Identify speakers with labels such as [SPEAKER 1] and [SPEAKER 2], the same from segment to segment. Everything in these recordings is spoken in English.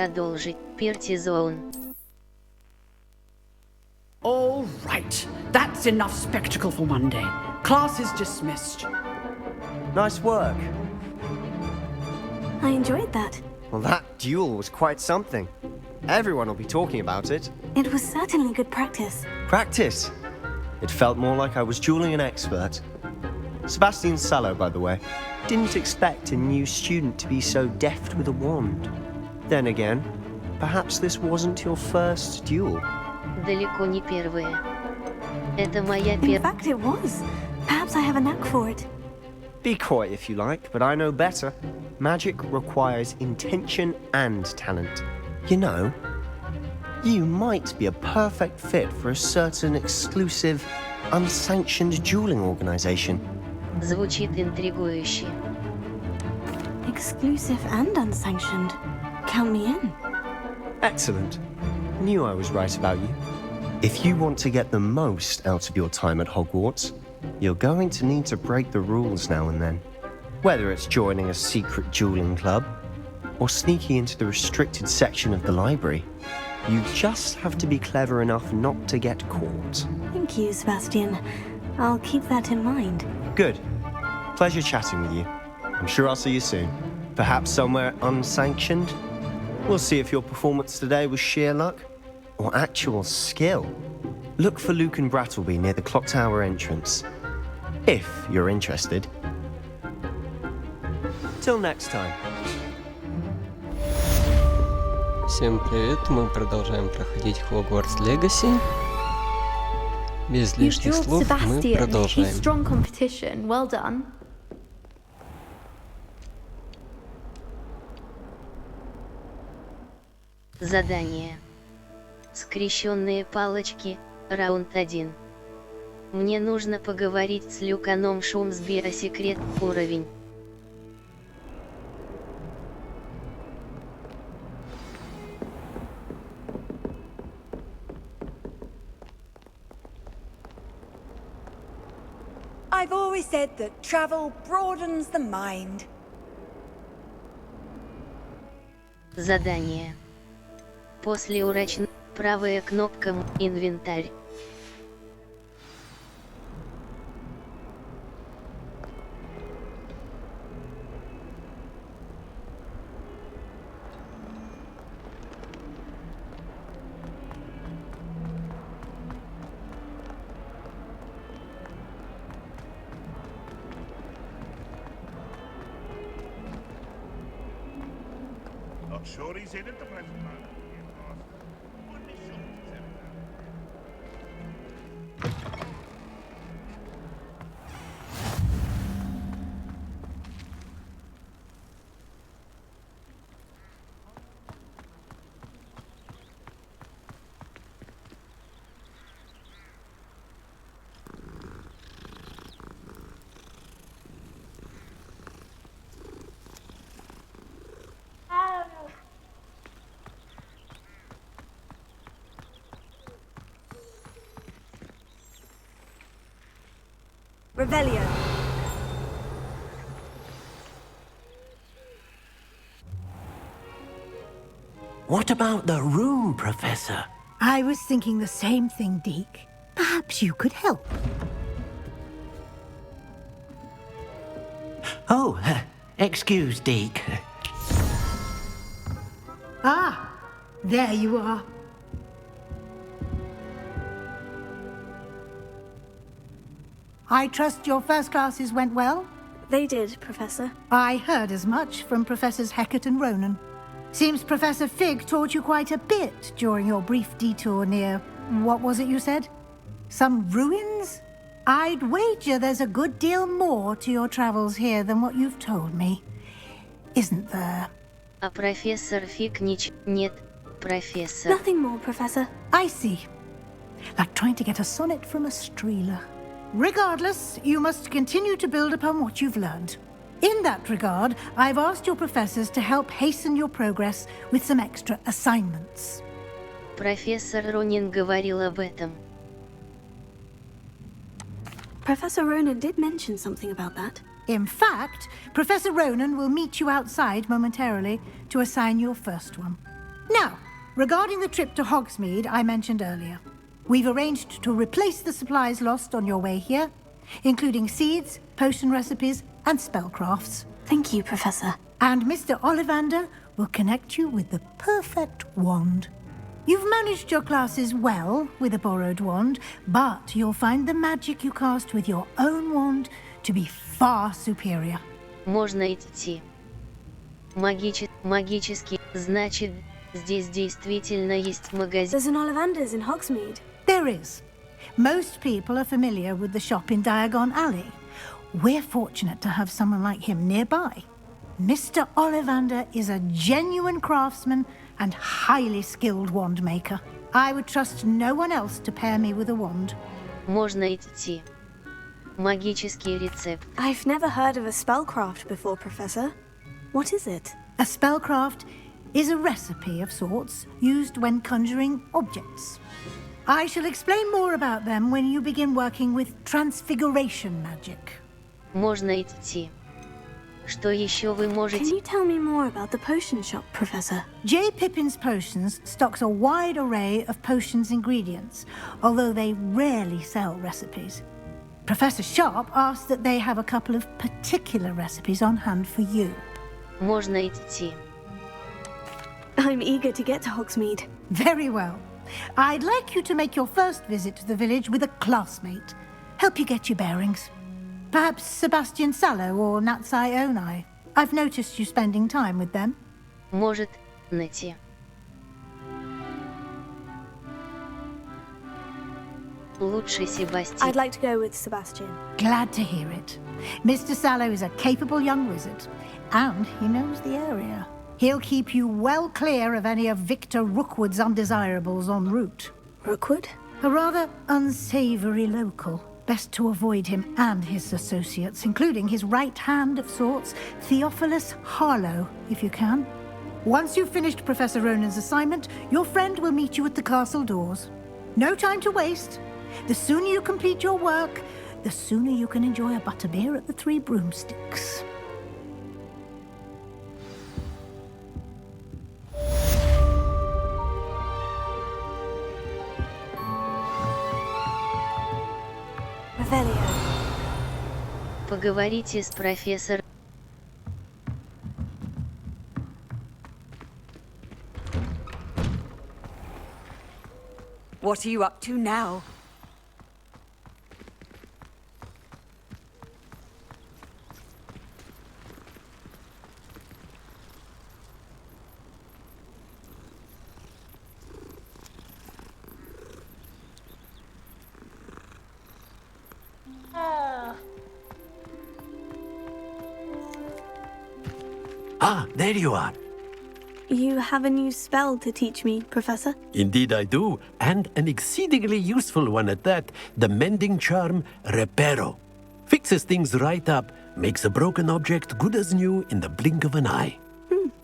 [SPEAKER 1] продолжить. Партизон.
[SPEAKER 2] All right, that's enough spectacle for one day. Class is dismissed.
[SPEAKER 3] Nice work.
[SPEAKER 4] I enjoyed that.
[SPEAKER 3] Well, that duel was quite something. Everyone will be talking about it.
[SPEAKER 4] It was certainly good practice.
[SPEAKER 3] Practice? It felt more like I was dueling an expert. Sebastian Sallow, by the way. Didn't expect a new student to be so deft with a wand. Then again, perhaps this wasn't your first duel.
[SPEAKER 1] Далеко не первая. Это моя
[SPEAKER 4] In fact, it was. Perhaps I have a knack for it.
[SPEAKER 3] Be coy if you like, but I know better. Magic requires intention and talent. You know, you might be a perfect fit for a certain exclusive, unsanctioned dueling organization.
[SPEAKER 1] Звучит интригующе.
[SPEAKER 4] Exclusive and unsanctioned. Count me in.
[SPEAKER 3] Excellent. Knew I was right about you. If you want to get the most out of your time at Hogwarts, you're going to need to break the rules now and then. Whether it's joining a secret dueling club, or sneaking into the restricted section of the library, you just have to be clever enough not to get caught.
[SPEAKER 4] Thank you, Sebastian. I'll keep that in mind.
[SPEAKER 3] Good. Pleasure chatting with you. I'm sure I'll see you soon. Perhaps somewhere unsanctioned? We'll see if your performance today was sheer luck or actual skill. Look for Luke and Brattleby near the Clock Tower entrance, if you're interested. Till next time.
[SPEAKER 5] Всем привет, мы продолжаем проходить Hogwarts Legacy. Без лишних слов мы продолжаем.
[SPEAKER 6] Strong competition. Well done.
[SPEAKER 1] Задание. Скрещенные палочки. Раунд 1. Мне нужно поговорить с Люканом Шумсби о секрет. Уровень.
[SPEAKER 7] I've always said that travel broadens the mind.
[SPEAKER 1] Задание. После урочного правая кнопка «Инвентарь».
[SPEAKER 8] Not sure he's in at the present moment. Wouldn't be sure he's in.
[SPEAKER 7] Revelio.
[SPEAKER 9] What about the room, Professor?
[SPEAKER 10] I was thinking the same thing, Deke. Perhaps you could help.
[SPEAKER 9] Oh, excuse, Deke.
[SPEAKER 10] Ah, there you are. I trust your first classes went well?
[SPEAKER 4] They did, Professor.
[SPEAKER 10] I heard as much from Professors Hecat and Ronan. Seems Professor Fig taught you quite a bit during your brief detour near... what was it you said? Some ruins? I'd wager there's a good deal more to your travels here than what you've told me. Isn't there?
[SPEAKER 1] А профессор Фиг нет, профессор.
[SPEAKER 4] Nothing more, Professor.
[SPEAKER 10] I see. Like trying to get a sonnet from a streeler. Regardless, you must continue to build upon what you've learned. In that regard, I've asked your professors to help hasten your progress with some extra assignments.
[SPEAKER 1] Профессор Ронин говорил об этом.
[SPEAKER 4] Professor Ronan did mention something about that.
[SPEAKER 10] In fact, Professor Ronan will meet you outside momentarily to assign your first one. Now, regarding the trip to Hogsmeade I mentioned earlier, we've arranged to replace the supplies lost on your way here, including seeds, potion recipes, and spellcrafts.
[SPEAKER 4] Thank you, Professor.
[SPEAKER 10] And Mr. Ollivander will connect you with the perfect wand. You've managed your classes well with a borrowed wand, but you'll find the magic you cast with your own wand to be far superior.
[SPEAKER 1] Можно идти. Магический, значит, здесь действительно есть магазин.
[SPEAKER 4] There's an Ollivander's in Hogsmeade.
[SPEAKER 10] There is. Most people are familiar with the shop in Diagon Alley. We're fortunate to have someone like him nearby. Mr. Ollivander is a genuine craftsman and highly skilled wand maker. I would trust no one else to pair me with a wand.
[SPEAKER 1] Можно идти. Магический рецепт.
[SPEAKER 4] I've never heard of a spellcraft before, Professor. What is it?
[SPEAKER 10] A spellcraft is a recipe of sorts used when conjuring objects. I shall explain more about them when you begin working with transfiguration magic.
[SPEAKER 1] Можно идти. Что еще вы можете...
[SPEAKER 4] Can you tell me more about the potion shop, Professor?
[SPEAKER 10] J. Pippin's Potions stocks a wide array of potions ingredients, although they rarely sell recipes. Professor Sharp asked that they have a couple of particular recipes on hand for you.
[SPEAKER 1] Можно идти.
[SPEAKER 4] I'm eager to get to Hogsmeade.
[SPEAKER 10] Very well. I'd like you to make your first visit to the village with a classmate. Help you get your bearings. Perhaps Sebastian Sallow or Natsai Onai. I've noticed you spending time with them.
[SPEAKER 1] Может, найти. Лучший Себастьян.
[SPEAKER 4] I'd like to go with Sebastian.
[SPEAKER 10] Glad to hear it. Mr. Sallow is a capable young wizard, and he knows the area. He'll keep you well clear of any of Victor Rookwood's undesirables en route.
[SPEAKER 4] Rookwood?
[SPEAKER 10] A rather unsavory local. Best to avoid him and his associates, including his right hand of sorts, Theophilus Harlow, if you can. Once you've finished Professor Ronan's assignment, your friend will meet you at the castle doors. No time to waste. The sooner you complete your work, the sooner you can enjoy a butterbeer at the Three Broomsticks.
[SPEAKER 4] Revelio.
[SPEAKER 1] Поговорите с профессором.
[SPEAKER 7] What are you up to now?
[SPEAKER 9] Ah, there you are.
[SPEAKER 4] You have a new spell to teach me, Professor?
[SPEAKER 9] Indeed I do, and an exceedingly useful one at that, the mending charm Reparo. Fixes things right up, makes a broken object good as new in the blink of an eye.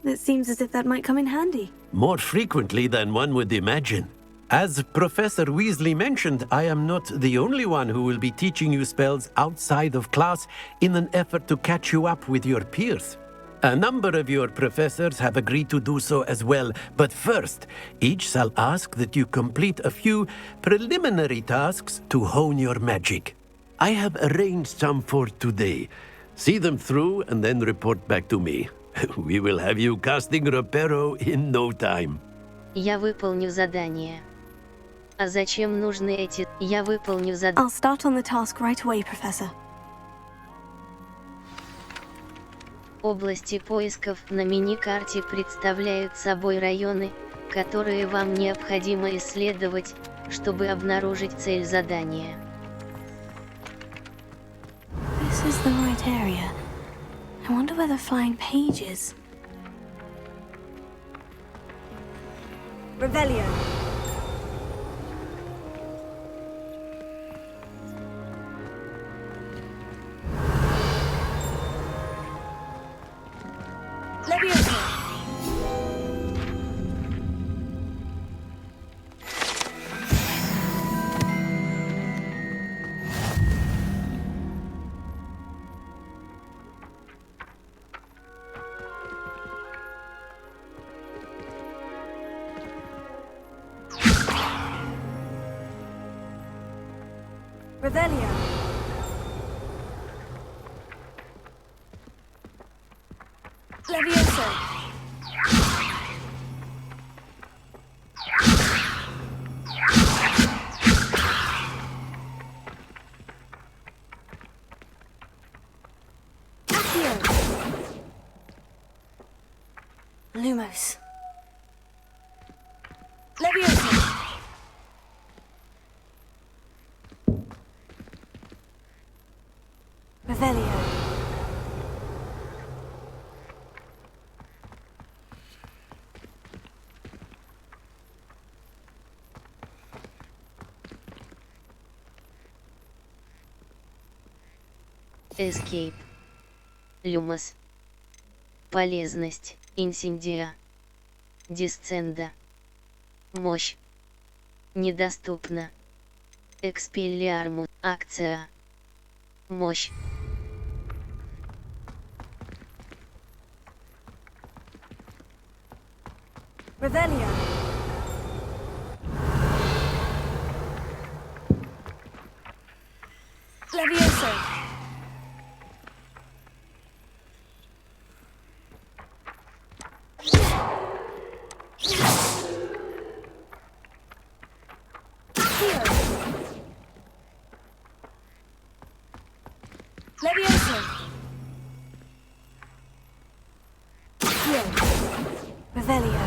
[SPEAKER 4] It seems as if that might come in handy.
[SPEAKER 9] More frequently than one would imagine. As Professor Weasley mentioned, I am not the only one who will be teaching you spells outside of class in an effort to catch you up with your peers. A number of your professors have agreed to do so as well, but first, each shall ask that you complete a few preliminary tasks to hone your magic. I have arranged some for today. See them through and then report back to me. We will have you casting Reparo in no time.
[SPEAKER 1] Я выполню задание. А зачем нужны эти... Я выполню задание.
[SPEAKER 4] I'll start on the task right away, Professor.
[SPEAKER 1] Области поисков на мини-карте представляют собой районы, которые вам необходимо исследовать, чтобы обнаружить цель задания.
[SPEAKER 4] This is the right area. I wonder where the flying page is.
[SPEAKER 7] Revelio. Leviosa. Revelio. Levioso. Accio. Lumos. Levioso. Revelio.
[SPEAKER 1] Escape. Lumos. Полезность. Инсиндия. Дисценда. Мощь. Недоступна. Экспеллиармус. Акция. Мощь.
[SPEAKER 7] Revelio. Levioso. Accio. Levioso. Accio. Revelio.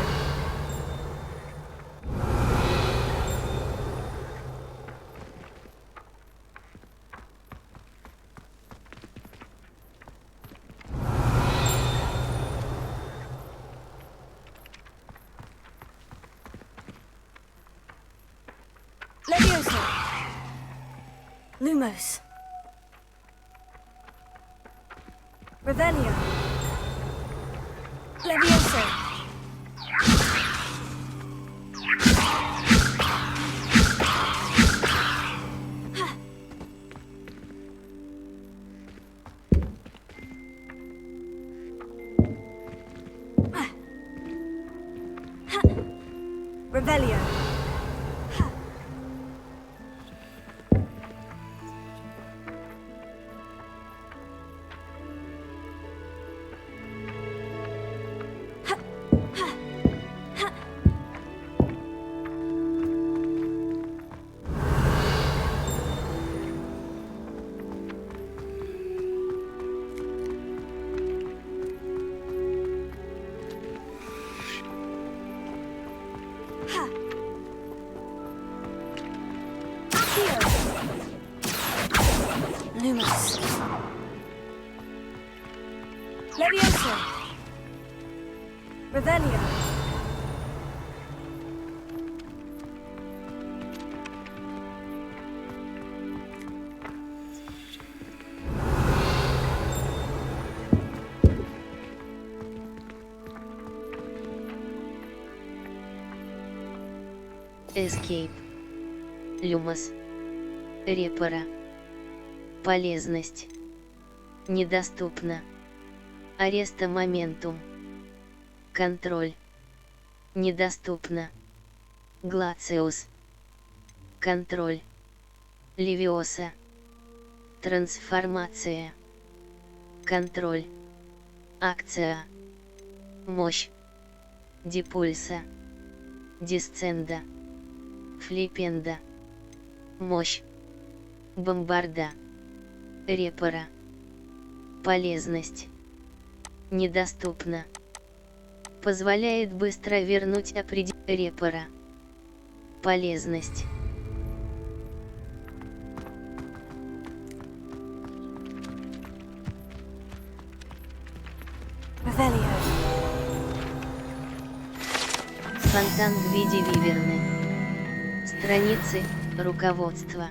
[SPEAKER 7] Levioso. Lumos. Revelio. Levioso. Revelio. Lumos. Levioso. Revelio.
[SPEAKER 1] Escape. Lumos. Репара. Полезность. Недоступна. Ареста моментум. Контроль. Недоступно. Глациус. Контроль. Левиоса. Трансформация. Контроль. Акция. Мощь. Дипульса. Дисценда. Флипенда. Мощь. Бомбарда. Репара. Полезность. Недоступна. Позволяет быстро вернуть репара. Полезность.
[SPEAKER 7] Revelio.
[SPEAKER 1] Фонтан в виде виверны. Страницы. Руководство.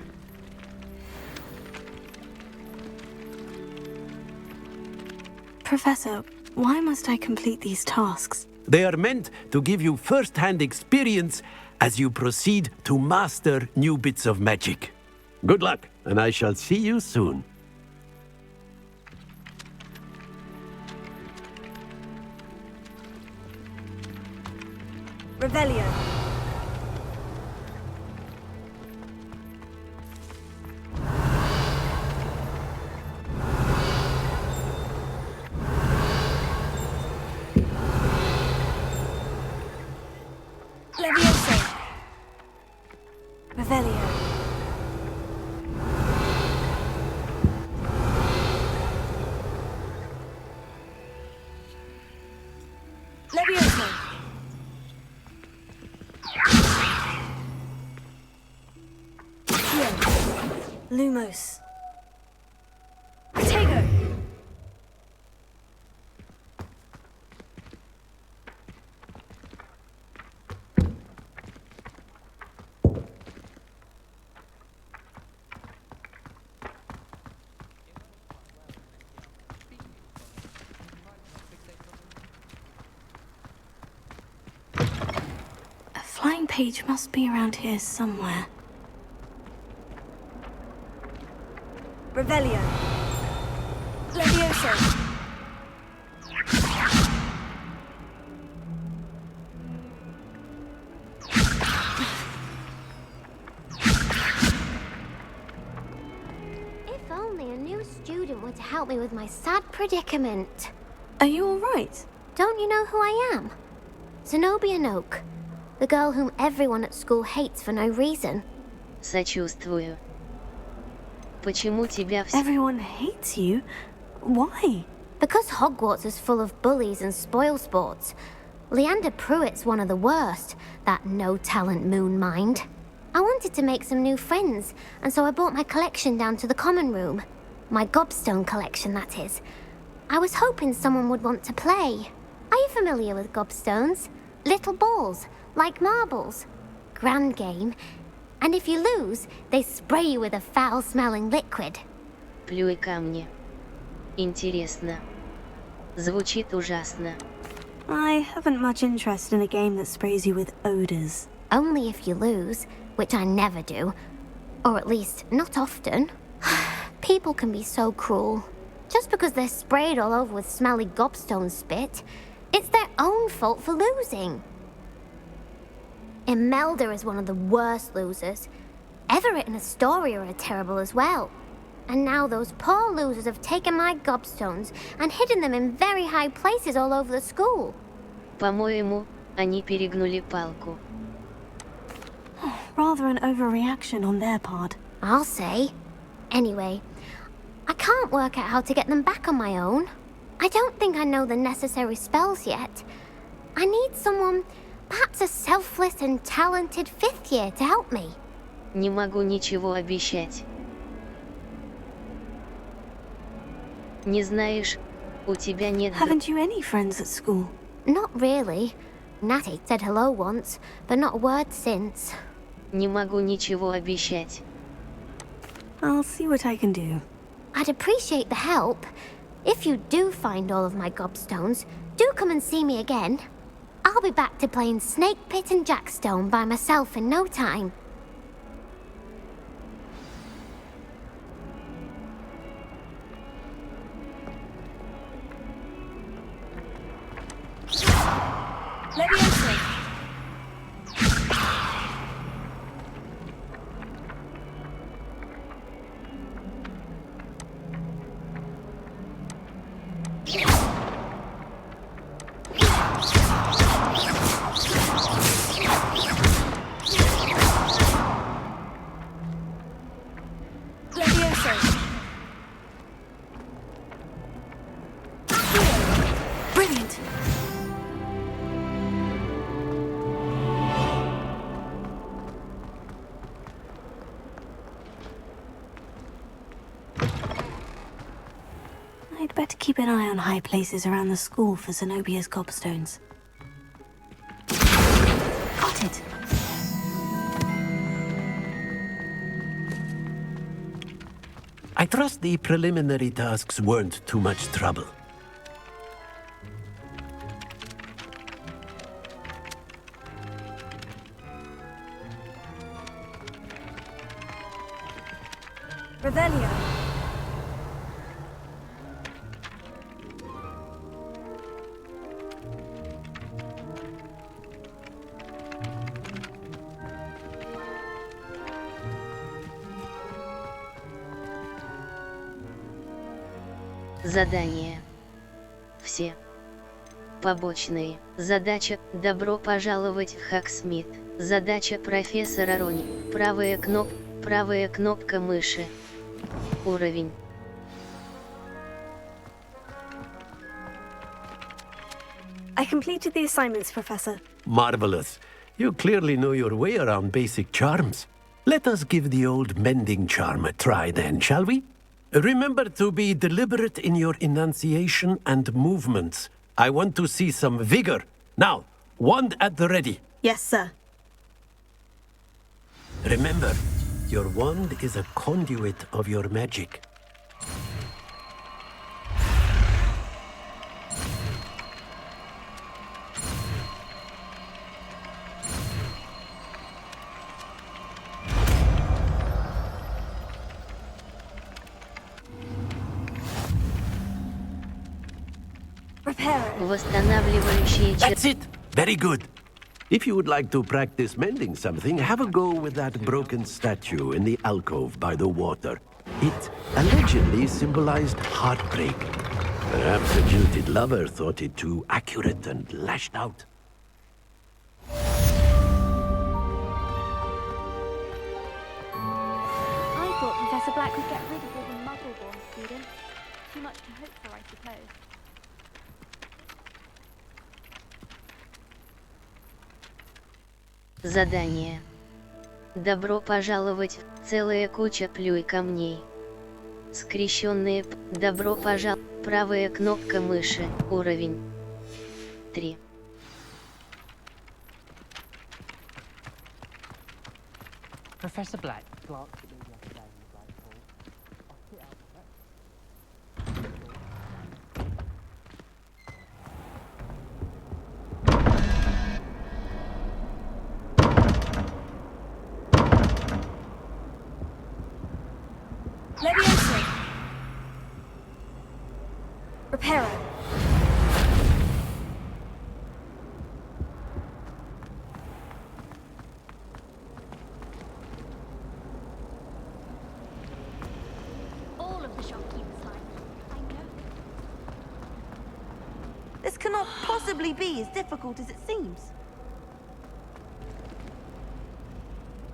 [SPEAKER 4] Professor, why must I complete these tasks?
[SPEAKER 9] They are meant to give you first-hand experience as you proceed to master new bits of magic. Good luck, and I shall see you soon.
[SPEAKER 7] Revelio.
[SPEAKER 4] Lumos. Protego! A flying page must be around here somewhere.
[SPEAKER 7] Revelio. Levioso.
[SPEAKER 11] If only a new student were to help me with my sad predicament.
[SPEAKER 4] Are you all right?
[SPEAKER 11] Don't you know who I am? Zenobia Noak, the girl whom everyone at school hates for no reason.
[SPEAKER 1] Сочувствую. Почему тебя все...
[SPEAKER 4] Everyone hates you? Why?
[SPEAKER 11] Because Hogwarts is full of bullies and spoilsports. Leander Pruitt's one of the worst, that no-talent moon mind. I wanted to make some new friends, and so I brought my collection down to the common room. My gobstone collection, that is. I was hoping someone would want to play. Are you familiar with gobstones? Little balls, like marbles. Grand game. And if you lose, they spray you with a foul-smelling liquid.
[SPEAKER 1] Плюй камни. Интересно. Звучит ужасно.
[SPEAKER 4] I haven't much interest in a game that sprays you with odors.
[SPEAKER 11] Only if you lose, which I never do. Or at least, not often. People can be so cruel. Just because they're sprayed all over with smelly gobstone spit, it's their own fault for losing. Imelda is one of the worst losers. Everett and Astoria are terrible as well. And now those poor losers have taken my gobstones and hidden them in very high places all over the school.
[SPEAKER 1] По-моему, они перегнули палку.
[SPEAKER 4] Rather an overreaction on their part.
[SPEAKER 11] I'll say. Anyway, I can't work out how to get them back on my own. I don't think I know the necessary spells yet. I need someone, perhaps a selfless and talented fifth year to help me.
[SPEAKER 1] Не могу ничего обещать. Не знаешь, у тебя нет...
[SPEAKER 4] Haven't you any friends at school?
[SPEAKER 11] Not really. Natty said hello once, but not a word since.
[SPEAKER 1] Не могу ничего обещать.
[SPEAKER 4] I'll see what I can do.
[SPEAKER 11] I'd appreciate the help. If you do find all of my gobstones, do come and see me again. I'll be back to playing Snake Pit and Jackstone by myself in no time.
[SPEAKER 7] Levioso. Levioso.
[SPEAKER 4] Brilliant! I'd better keep an eye on high places around the school for Zenobia's gobstones. Got it!
[SPEAKER 9] I trust the preliminary tasks weren't too much trouble.
[SPEAKER 7] Revelio.
[SPEAKER 1] Задания. Все. Побочные. Задача «Добро пожаловать в Хогсмит». Задача профессора Рони. Правая кнопка мыши. Уровень.
[SPEAKER 4] I completed the assignments, Professor.
[SPEAKER 9] Marvelous. You clearly know your way around basic charms. Let us give the old mending charm a try then, shall we? Remember to be deliberate in your enunciation and movements. I want to see some vigor. Now, wand at the ready.
[SPEAKER 6] Yes, sir.
[SPEAKER 9] Remember, your wand is a conduit of your magic.
[SPEAKER 1] Восстанавливающие
[SPEAKER 9] That's it! Very good. If you would like to practice mending something, have a go with that broken statue in the alcove by the water. It allegedly symbolized heartbreak. Perhaps a jilted lover thought it too accurate and lashed out.
[SPEAKER 6] I thought Professor Black would get rid of all the Muggle-born students. Too much to hope for, I suppose.
[SPEAKER 1] Задание. Добро пожаловать, целая куча плюй камней. Скрещенные добро пожаловать, правая кнопка мыши, уровень 3.
[SPEAKER 12] Professor Black glanced at me the other day and was like, I'll sit out with that.
[SPEAKER 7] Leviosa. Reparo.
[SPEAKER 6] All of the shopkeepers like me. I know.
[SPEAKER 7] This cannot possibly be as difficult as it seems.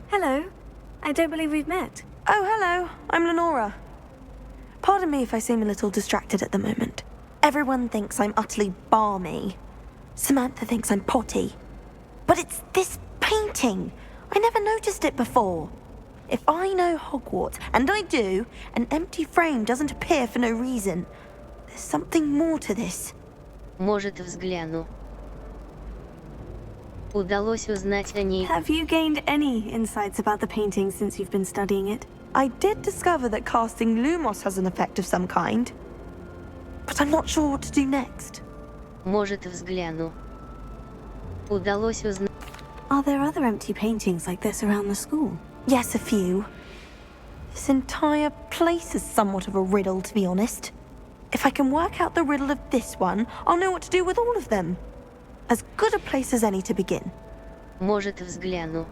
[SPEAKER 4] Hello. I don't believe we've met.
[SPEAKER 13] Oh, hello. I'm Lenora. Pardon me if I seem a little distracted at the moment. Everyone thinks I'm utterly balmy. Samantha thinks I'm potty. But it's this painting. I never noticed it before. If I know Hogwarts, and I do, an empty frame doesn't appear for no reason. There's something more to this.
[SPEAKER 1] Может, взгляну. Удалось узнать о ней.
[SPEAKER 4] Have you gained any insights about the painting since you've been studying it?
[SPEAKER 13] I did discover that casting Lumos has an effect of some kind. But I'm not sure what to do next.
[SPEAKER 1] Может, взгляну. Удалось узнать.
[SPEAKER 4] Are there other empty paintings like this around the school?
[SPEAKER 13] Yes, a few. This entire place is somewhat of a riddle, to be honest. If I can work out the riddle of this one, I'll know what to do with all of them. As good a place as any to begin.
[SPEAKER 1] Может, взгляну.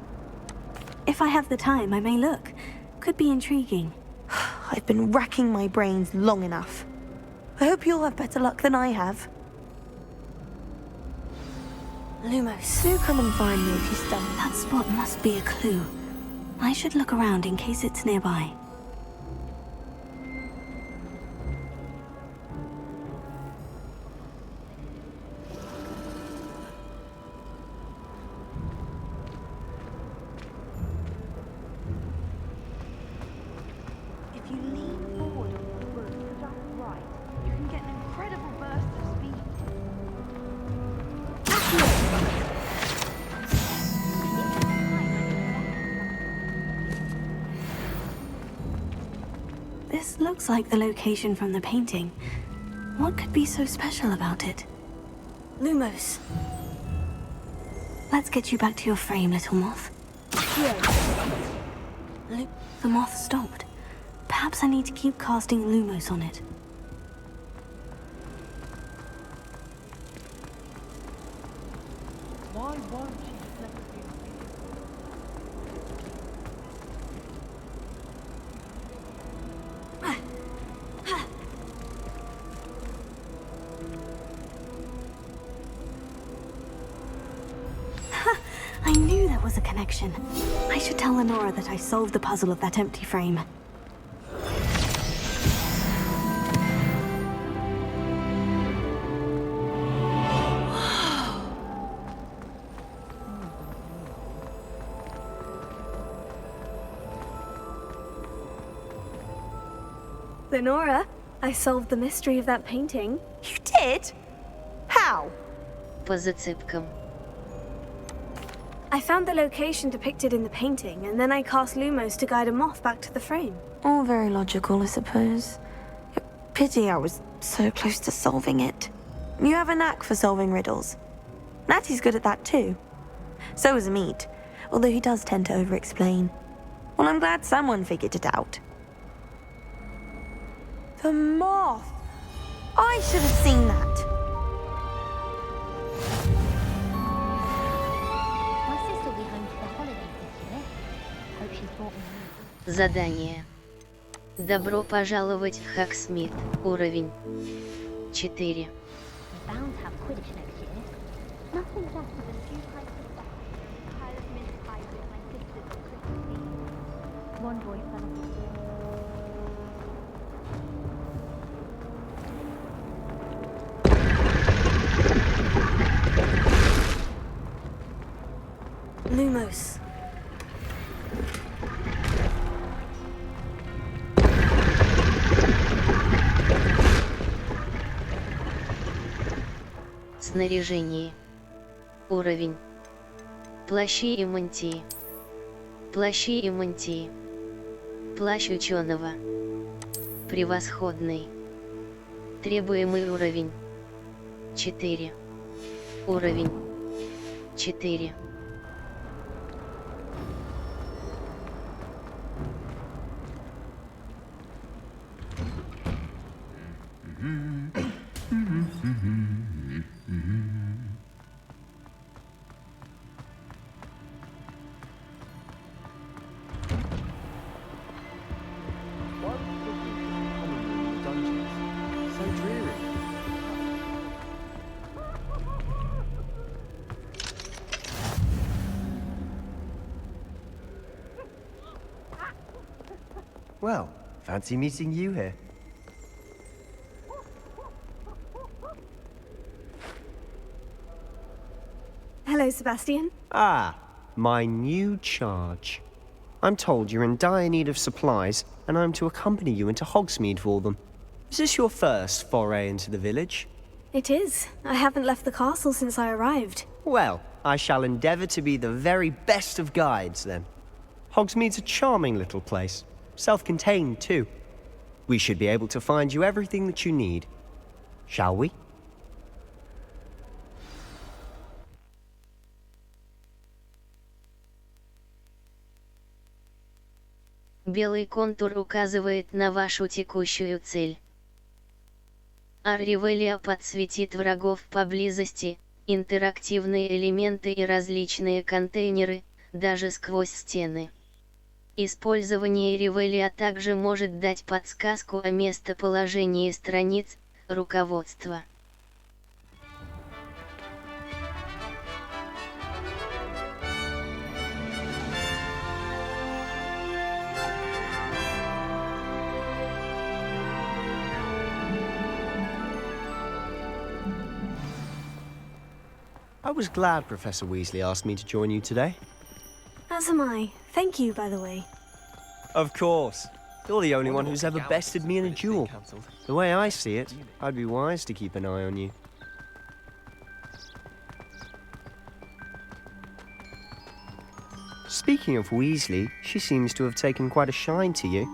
[SPEAKER 4] If I have the time, I may look. Could be intriguing.
[SPEAKER 13] I've been racking my brains long enough. I hope you'll have better luck than I have. Lumos, do come and find me if you stumble.
[SPEAKER 4] That spot must be a clue. I should look around in case it's nearby.
[SPEAKER 7] If you lean forward on the roof just right, you can get an incredible burst of speed.
[SPEAKER 4] This looks like the location from the painting. What could be so special about it?
[SPEAKER 13] Lumos.
[SPEAKER 4] Let's get you back to your frame, little moth. The moth stopped. Perhaps I need to keep casting Lumos on it.
[SPEAKER 12] Why won't she let us be?
[SPEAKER 4] I knew there was a connection. I should tell Lenora that I solved the puzzle of that empty frame. Lenora, I solved the mystery of that painting.
[SPEAKER 13] You did? How?
[SPEAKER 1] По зацепкам.
[SPEAKER 4] I found the location depicted in the painting, and then I cast Lumos to guide a moth back to the frame.
[SPEAKER 13] All very logical, I suppose. Pity I was so close to solving it. You have a knack for solving riddles. Natty's good at that too. So is Amit, although he does tend to over-explain. Well, I'm glad someone figured it out. The moth! I should have seen that.
[SPEAKER 11] My sister will be home for the holidays this year. Hope she's brought me.
[SPEAKER 1] Задание. Добро пожаловать в Hogsmeade. Уровень 4.
[SPEAKER 11] We're bound to have Quidditch next year. Nothing less than a few pints of stuff. Pile of mince pies with my sisters at Christmas Eve. One boy fell off the floor.
[SPEAKER 4] Lumos.
[SPEAKER 1] Снаряжение. Уровень. Плащи и мантии. Плащи и мантии. Плащ ученого. Превосходный. Требуемый уровень. 4. Уровень. 4.
[SPEAKER 3] Well, fancy meeting you here.
[SPEAKER 4] Hello, Sebastian.
[SPEAKER 3] Ah, my new charge. I'm told you're in dire need of supplies, and I'm to accompany you into Hogsmeade for them. Is this your first foray into the village?
[SPEAKER 4] It is. I haven't left the castle since I arrived.
[SPEAKER 3] Well, I shall endeavour to be the very best of guides, then. Hogsmeade's a charming little place. Self-contained, too. We should be able to find you everything that you need. Shall we?
[SPEAKER 1] Белый контур указывает на вашу текущую цель. Арривелия подсветит врагов поблизости, интерактивные элементы и различные контейнеры, даже сквозь стены. Использование Ревелия также может дать подсказку о местоположении страниц, руководства.
[SPEAKER 3] I was glad Professor Weasley asked me to join you today.
[SPEAKER 4] As am I. Thank you, by the way.
[SPEAKER 3] Of course. You're the only one who's ever bested me in a duel. The way I see it, I'd be wise to keep an eye on you. Speaking of Weasley, she seems to have taken quite a shine to you.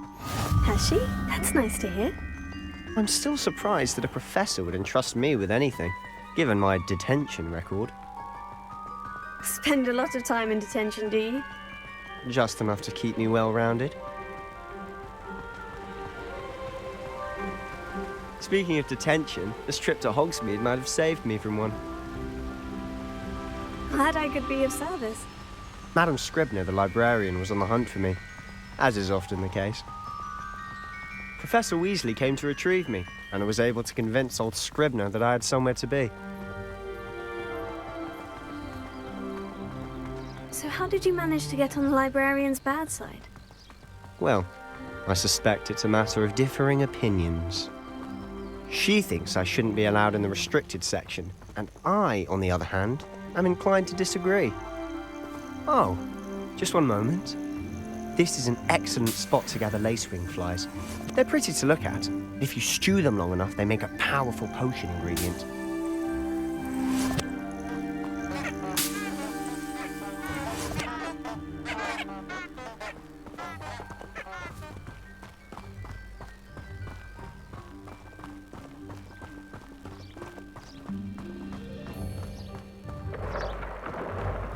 [SPEAKER 4] Has she? That's nice to hear.
[SPEAKER 3] I'm still surprised that a professor would entrust me with anything, given my detention record.
[SPEAKER 4] Spend a lot of time in detention, do you?
[SPEAKER 3] Just enough to keep me well-rounded. Speaking of detention, this trip to Hogsmeade might have saved me from one.
[SPEAKER 4] Glad I could be of service.
[SPEAKER 3] Madam Scribner, the librarian, was on the hunt for me, as is often the case. Professor Weasley came to retrieve me, and I was able to convince old Scribner that I had somewhere to be.
[SPEAKER 4] So how did you manage to get on the librarian's bad side?
[SPEAKER 3] Well, I suspect it's a matter of differing opinions. She thinks I shouldn't be allowed in the restricted section, and I, on the other hand, am inclined to disagree. Oh, just one moment. This is an excellent spot to gather lacewing flies. They're pretty to look at. If you stew them long enough, they make a powerful potion ingredient.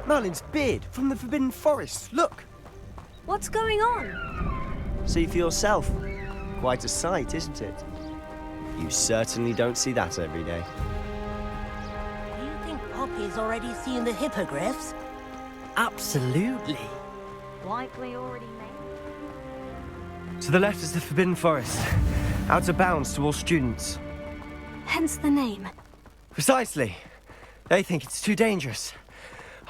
[SPEAKER 3] Merlin's beard from the Forbidden Forest. Look!
[SPEAKER 4] What's going on?
[SPEAKER 3] See for yourself. Quite a sight, isn't it? You certainly don't see that every day.
[SPEAKER 14] Do you think Poppy's already seen the hippogriffs?
[SPEAKER 15] Absolutely.
[SPEAKER 6] Likely already made.
[SPEAKER 3] To the left is the Forbidden Forest. Out of bounds to all students.
[SPEAKER 4] Hence the name.
[SPEAKER 3] Precisely. They think it's too dangerous.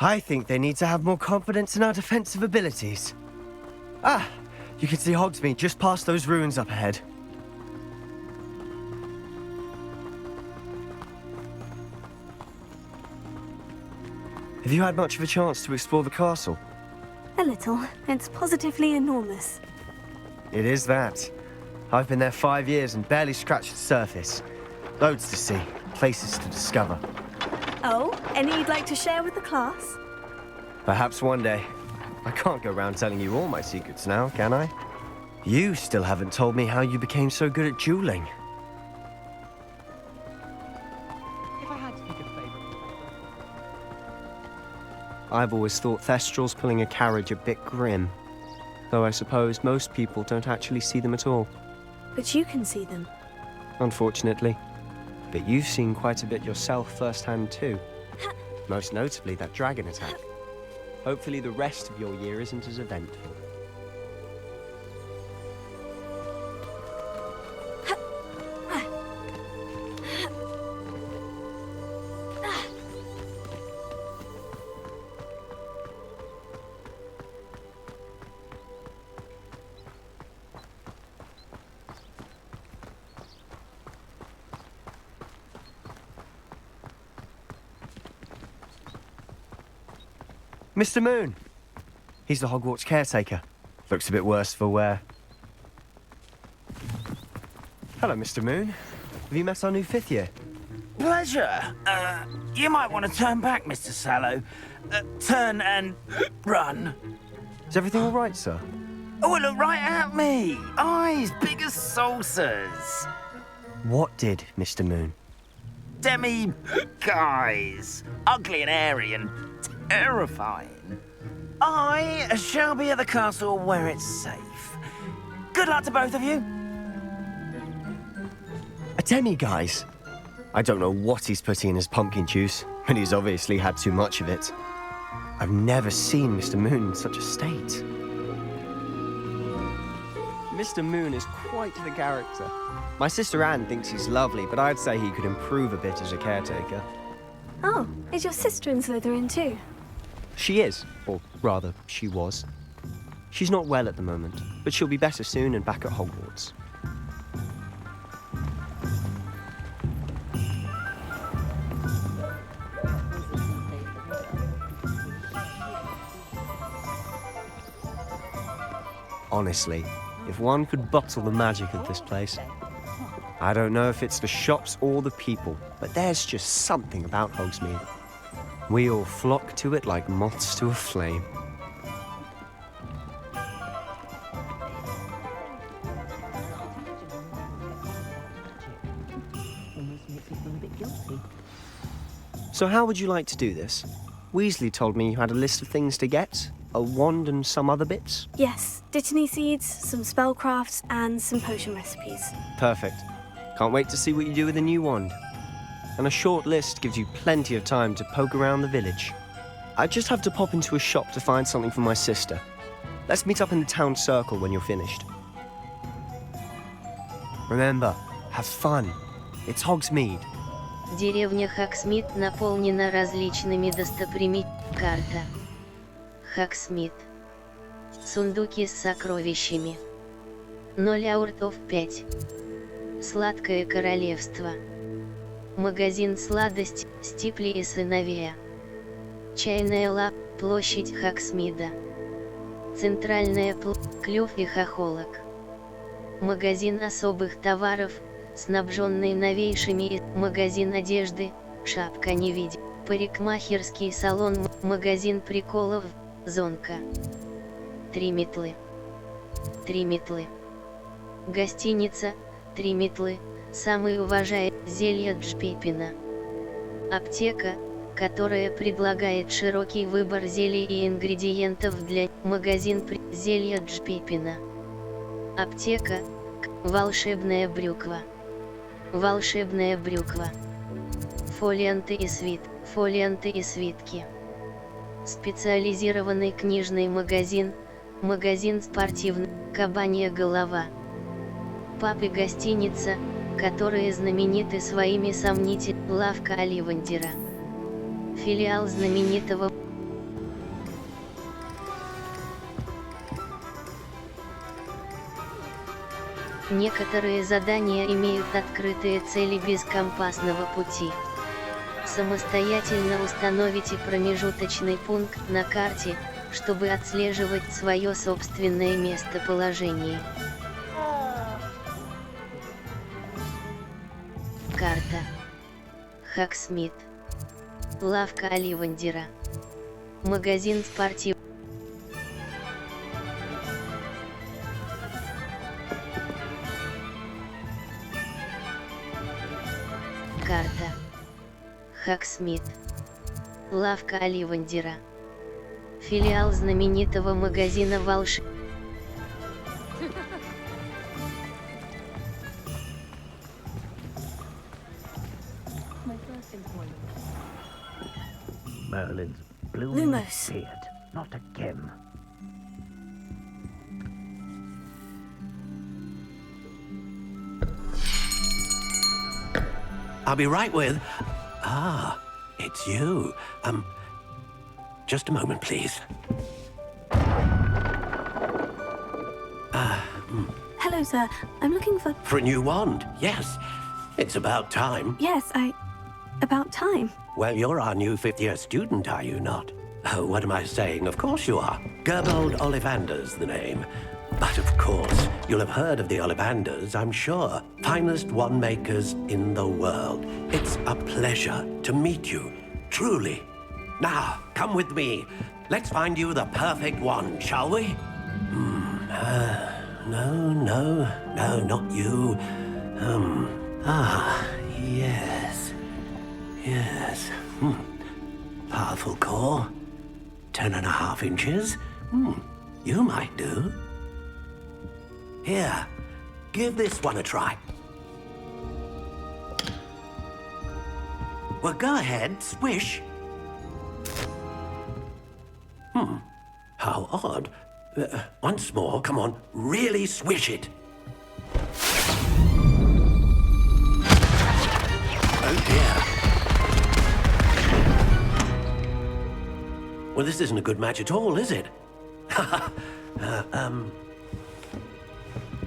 [SPEAKER 3] I think they need to have more confidence in our defensive abilities. Ah, you can see Hogsmeade just past those ruins up ahead. Have you had much of a chance to explore the castle?
[SPEAKER 4] A little. It's positively enormous.
[SPEAKER 3] It is that. I've been there 5 years and barely scratched the surface. Loads to see, places to discover.
[SPEAKER 4] Oh, any you'd like to share with the class?
[SPEAKER 3] Perhaps one day. I can't go around telling you all my secrets now, can I? You still haven't told me how you became so good at dueling.
[SPEAKER 12] If I had to pick a favourite.
[SPEAKER 3] I've always thought Thestrals pulling a carriage a bit grim. Though I suppose most people don't actually see them at all.
[SPEAKER 4] But you can see them.
[SPEAKER 3] Unfortunately. But you've seen quite a bit yourself firsthand too. Most notably that dragon attack. Hopefully the rest of your year isn't as eventful. Mr. Moon! He's the Hogwarts caretaker. Looks a bit worse for wear. Hello, Mr. Moon. Have you met our new 5th year?
[SPEAKER 15] Pleasure. You might want to turn back, Mr. Sallow. Turn and run.
[SPEAKER 3] Is everything all right, sir?
[SPEAKER 15] Oh, look right at me. Eyes big as saucers.
[SPEAKER 3] What did, Mr. Moon?
[SPEAKER 15] Guys. Ugly and hairy and terrifying. I shall be at the castle where it's safe. Good luck to both of you.
[SPEAKER 3] A demi-guise? I don't know what he's putting in his pumpkin juice, but he's obviously had too much of it. I've never seen Mr. Moon in such a state. Mr. Moon is quite the character. My sister Anne thinks he's lovely, but I'd say he could improve a bit as a caretaker.
[SPEAKER 4] Oh, is your sister in Slytherin too?
[SPEAKER 3] She is, or rather, she was. She's not well at the moment, but she'll be better soon and back at Hogwarts. Honestly, if one could bottle the magic of this place. I don't know if it's the shops or the people, but there's just something about Hogsmeade. We all flock to it like moths to a flame. So how would you like to do this? Weasley told me you had a list of things to get. A wand and some other bits?
[SPEAKER 4] Yes, Dittany seeds, some spellcrafts, and some potion recipes.
[SPEAKER 3] Perfect. Can't wait to see what you do with the new wand. And a short list gives you plenty of time to poke around the village. I just have to pop into a shop to find something for my sister. Let's meet up in the town circle when you're finished. Remember, have fun. It's Hogsmeade.
[SPEAKER 1] Деревня Хогсмит наполнена различными достопримечательностями. Карта. Хогсмит. Сундуки с сокровищами. 0 ауртов 5. Сладкое королевство. Магазин сладость, Стипли и сыновья. Чайная лап, площадь Хогсмида. Центральная клюв и хохолок. Магазин особых товаров, снабженный новейшими магазин одежды, шапка-невидимка. Парикмахерский салон, магазин приколов, зонка. 3 метлы. 3 метлы. Гостиница, 3 метлы, самый уважаемый, зелье Джпипина. Аптека, которая предлагает широкий выбор зелий и ингредиентов для магазин зелья Джпипина. Аптека, волшебная брюква. Волшебная брюква. Фолианты и свитки. Специализированный книжный магазин, магазин спортивный, кабанья голова. Паб и гостиница, которые знамениты своими сомнительными, лавка Оливандера. Филиал знаменитого Некоторые задания имеют открытые цели без компасного пути. Самостоятельно установите промежуточный пункт на карте, чтобы отслеживать свое собственное местоположение. Карта. Хогсмит. Лавка Оливандера. Магазин спортив. Карта. Хогсмит. Лавка Оливандера. Филиал знаменитого магазина
[SPEAKER 8] Merlin's blooming beard, not again.
[SPEAKER 9] I'll be right with... Ah, it's you. Just a moment, please.
[SPEAKER 4] Hello, sir. I'm looking for...
[SPEAKER 9] For a new wand, yes. It's about time.
[SPEAKER 4] Yes, about time.
[SPEAKER 9] Well, you're our new fifth-year student, are you not? Oh, what am I saying? Of course you are. Gerbold Ollivander's the name. But of course, you'll have heard of the Ollivanders, I'm sure. Finest wand makers in the world. It's a pleasure to meet you, truly. Now, come with me. Let's find you the perfect wand, shall we? No, not you. Yes. Powerful core. 10.5 inches. You might do. Here, give this one a try. Well, go ahead, swish. How odd. Once more, come on, really swish it. Oh dear. Well, this isn't a good match at all, is it?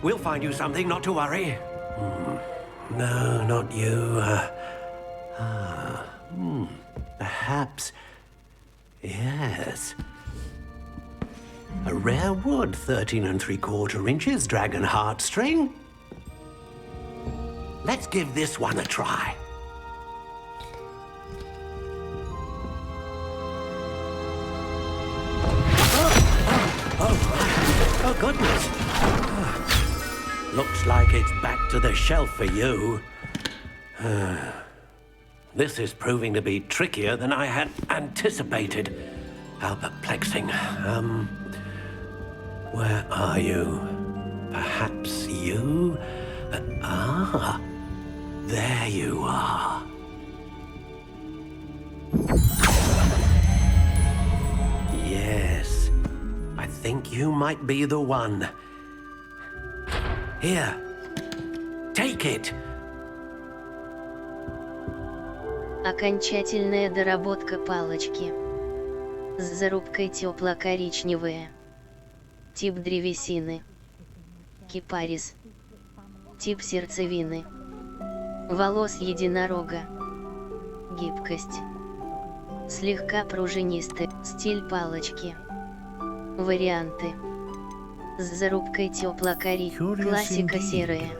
[SPEAKER 9] We'll find you something, not to worry. No, not you. Perhaps... Yes. A rare wood, 13 3/4 inches, dragon heartstring. Let's give this one a try. Oh, goodness. Looks like it's back to the shelf for you. This is proving to be trickier than I had anticipated. How perplexing. Where are you? Perhaps you? There you are. Yes, I think you might be the one. Here, take it.
[SPEAKER 1] Окончательная доработка палочки. С зарубкой тепло-коричневая. Тип древесины. Кипарис. Тип сердцевины. Волос единорога. Гибкость. Слегка пружинистый. Стиль палочки. Варианты. С зарубкой тепло-коричневая, классика серая.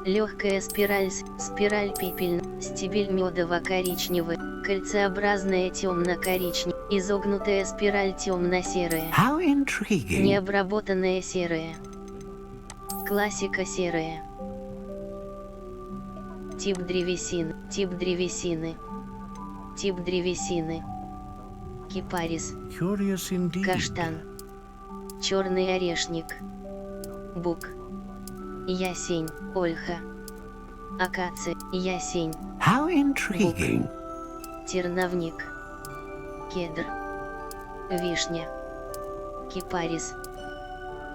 [SPEAKER 1] Легкая спираль, спираль пепельная, стебель медово-коричневый, кольцеобразная темно-коричневая, изогнутая спираль темно-серая.
[SPEAKER 9] How intriguing.
[SPEAKER 1] Необработанная серая. Классика серая. Тип древесины, тип древесины. Тип древесины. Кипарис. Каштан. Черный орешник. Бук. Ясень, ольха. Акация, ясень.
[SPEAKER 9] How intriguing.
[SPEAKER 1] Бук. Терновник. Кедр. Вишня. Кипарис.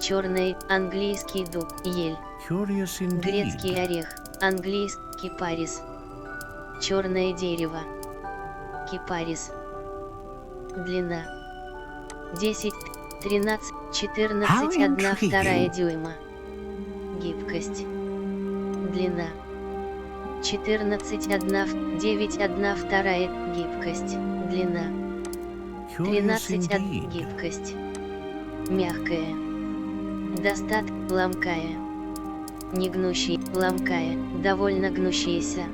[SPEAKER 1] Черный, английский дуб, ель. Грецкий орех, английский, кипарис. Черное дерево. Кипарис. Длина. 10, 13, 14, 1/2 дюйма. Гибкость. Длина. 14, 9, 1/2 гибкость. Длина. 13, гибкость. Мягкая. Ломкая. Не гнущий, ломкая, довольно гнущаяся.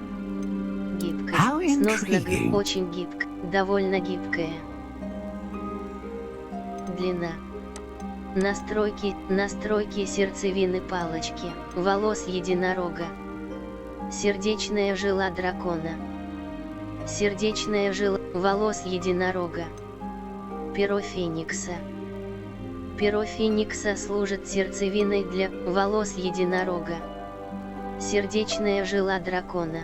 [SPEAKER 1] Гибкость. Сносно, очень гибкая, довольно гибкая. Длина. Настройки сердцевины палочки, волос единорога. Сердечная жила дракона. Сердечная жила, волос единорога. Перо феникса. Перо феникса служит сердцевиной для волос единорога. Сердечная жила дракона.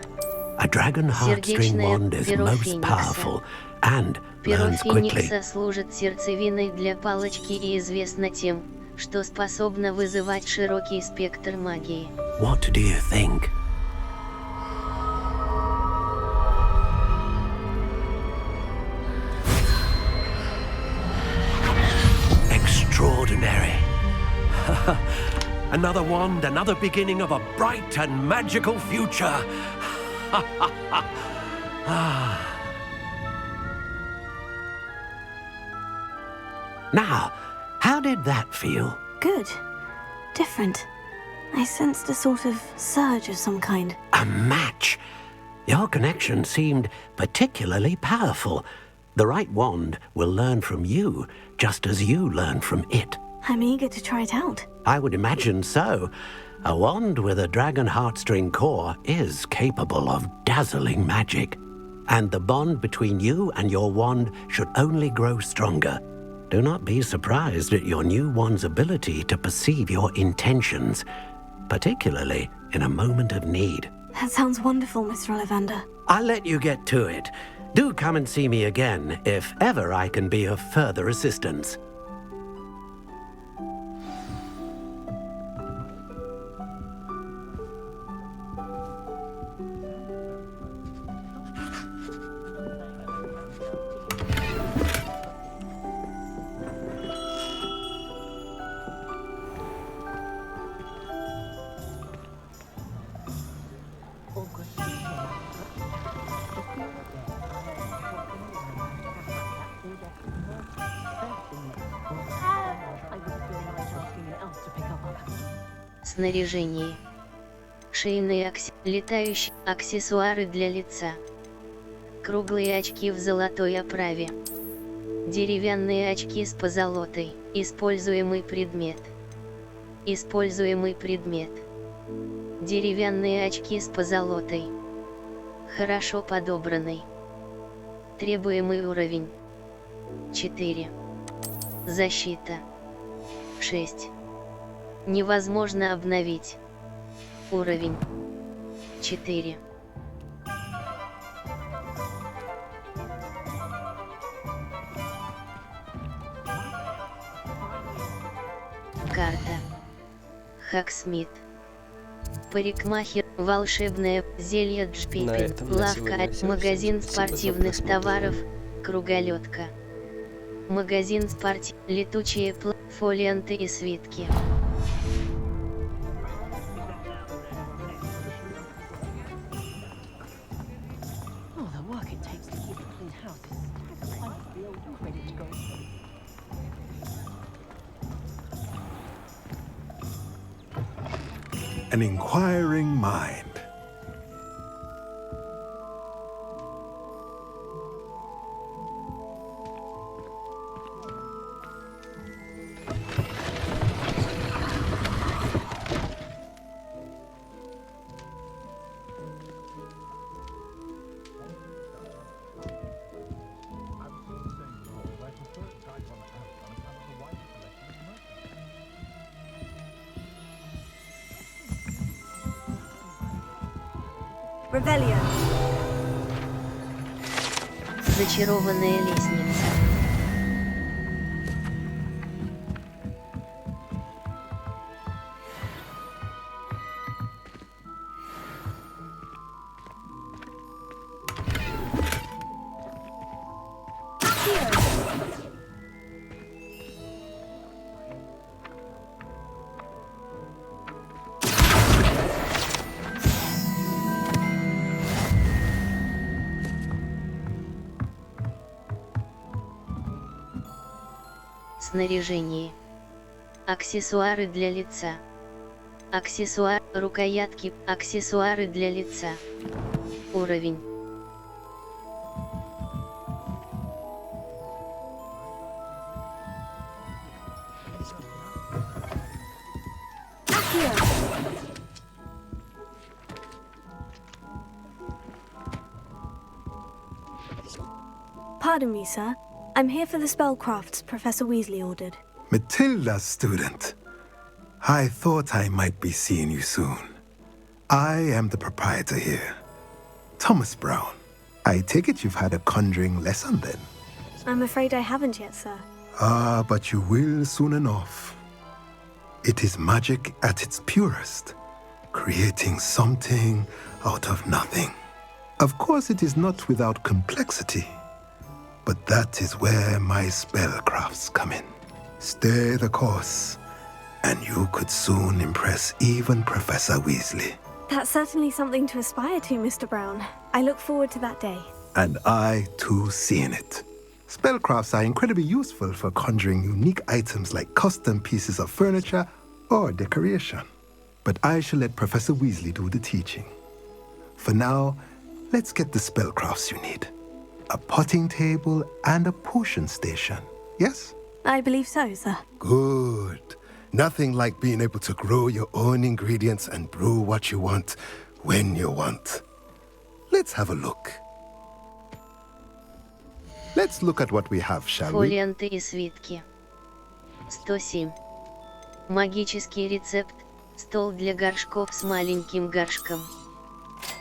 [SPEAKER 9] A dragon heartstring wand is most powerful and learns quickly.
[SPEAKER 1] Перо феникса служит сердцевиной для палочки и известно тем, что способна вызывать широкий спектр магии.
[SPEAKER 9] What do you think? Extraordinary. Another wand, another beginning of a bright and magical future. Now, how did that feel?
[SPEAKER 4] Good. Different. I sensed a sort of surge of some kind.
[SPEAKER 9] A match! Your connection seemed particularly powerful. The right wand will learn from you, just as you learn from it.
[SPEAKER 4] I'm eager to try it out.
[SPEAKER 9] I would imagine so. A wand with a dragon heartstring core is capable of dazzling magic. And the bond between you and your wand should only grow stronger. Do not be surprised at your new wand's ability to perceive your intentions, particularly in a moment of need.
[SPEAKER 4] That sounds wonderful, Mr. Ollivander.
[SPEAKER 9] I'll let you get to it. Do come and see me again if ever I can be of further assistance.
[SPEAKER 1] Снаряжение. Шейные летающие аксессуары для лица. Круглые очки в золотой оправе. Деревянные очки с позолотой. Используемый предмет. Используемый предмет. Деревянные очки с позолотой. Хорошо подобранный. Требуемый уровень. 4. Защита. 6. Невозможно обновить. Уровень. 4. Карта. Хаксмит. Парикмахер, волшебное зелье джпипин, лавка, магазин спортивных товаров, круголетка. Магазин летучие фолианты и свитки.
[SPEAKER 16] an inquiring mind.
[SPEAKER 4] Revelio.
[SPEAKER 1] Зачарованная лестница. Снаряжение. Аксессуары для лица. Рукоятки. Аксессуары для лица. Уровень.
[SPEAKER 4] Pardon me, sir. I'm here for the spellcrafts Professor Weasley ordered.
[SPEAKER 16] Matilda's student. I thought I might be seeing you soon. I am the proprietor here, Thomas Brown. I take it you've had a conjuring lesson then?
[SPEAKER 4] I'm afraid I haven't yet, sir.
[SPEAKER 16] Ah, but you will soon enough. It is magic at its purest, creating something out of nothing. Of course, it is not without complexity, but that is where my spellcrafts come in. Stay the course, and you could soon impress even Professor Weasley.
[SPEAKER 4] That's certainly something to aspire to, Mr. Brown. I look forward to that day.
[SPEAKER 16] And I, too, seeing it. Spellcrafts are incredibly useful for conjuring unique items like custom pieces of furniture or decoration. But I shall let Professor Weasley do the teaching. For now, let's get the spellcrafts you need. A potting table and a potion station, yes?
[SPEAKER 4] I believe so, sir.
[SPEAKER 16] Good. Nothing like being able to grow your own ingredients and brew what you want when you want. Let's have a look. Let's look at what we have, shall we?
[SPEAKER 1] Фолианты и свитки. 107. Магический рецепт. Стол для горшков с маленьким горшком.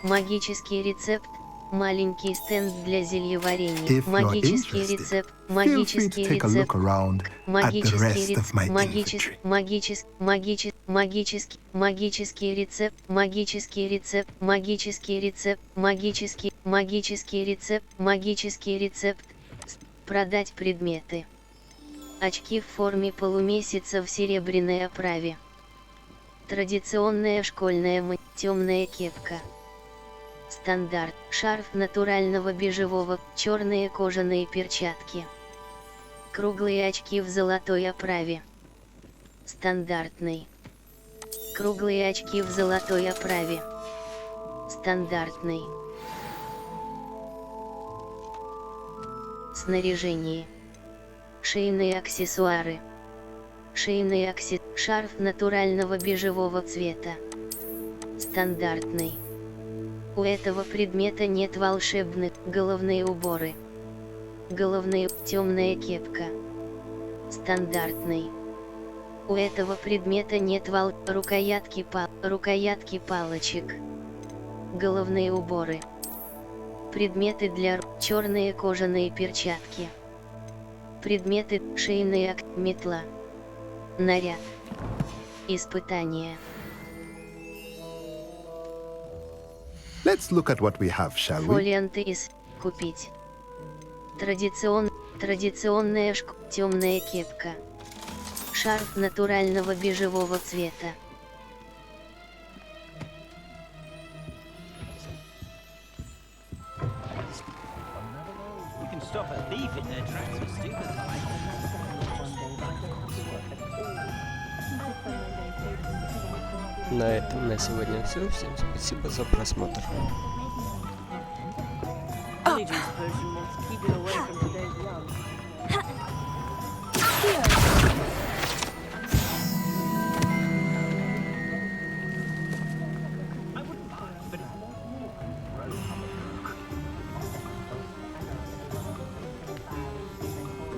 [SPEAKER 1] Магический рецепт. Маленький стенд для зельеварения. Магический рецепт. Магический рецепт. Магический рецепт. Магический рецепт. Магический рецепт. Магический рецепт. Магический рецепт. Магический рецепт. Продать предметы. Очки в форме полумесяца в серебряной оправе. Традиционная школьная темная кепка. Стандарт. Шарф натурального бежевого, черные кожаные перчатки. Круглые очки в золотой оправе. Стандартный. Круглые очки в золотой оправе. Стандартный. Снаряжение. Шейные аксессуары. Шарф натурального бежевого цвета. Стандартный. У этого предмета нет волшебных. Головные уборы. Темная кепка. Стандартный. У этого предмета нет рукоятки палочек. Головные уборы. Предметы для черные кожаные перчатки. Предметы шейная метла. Наряд. Испытание.
[SPEAKER 16] Let's look at what we have, shall we?
[SPEAKER 1] Фолианты из купить. Традиционная темная кепка. Шарф натурального бежевого цвета.
[SPEAKER 5] На этом на сегодня все. Всем спасибо за просмотр.
[SPEAKER 14] Allegiance person wants to keep you away from today.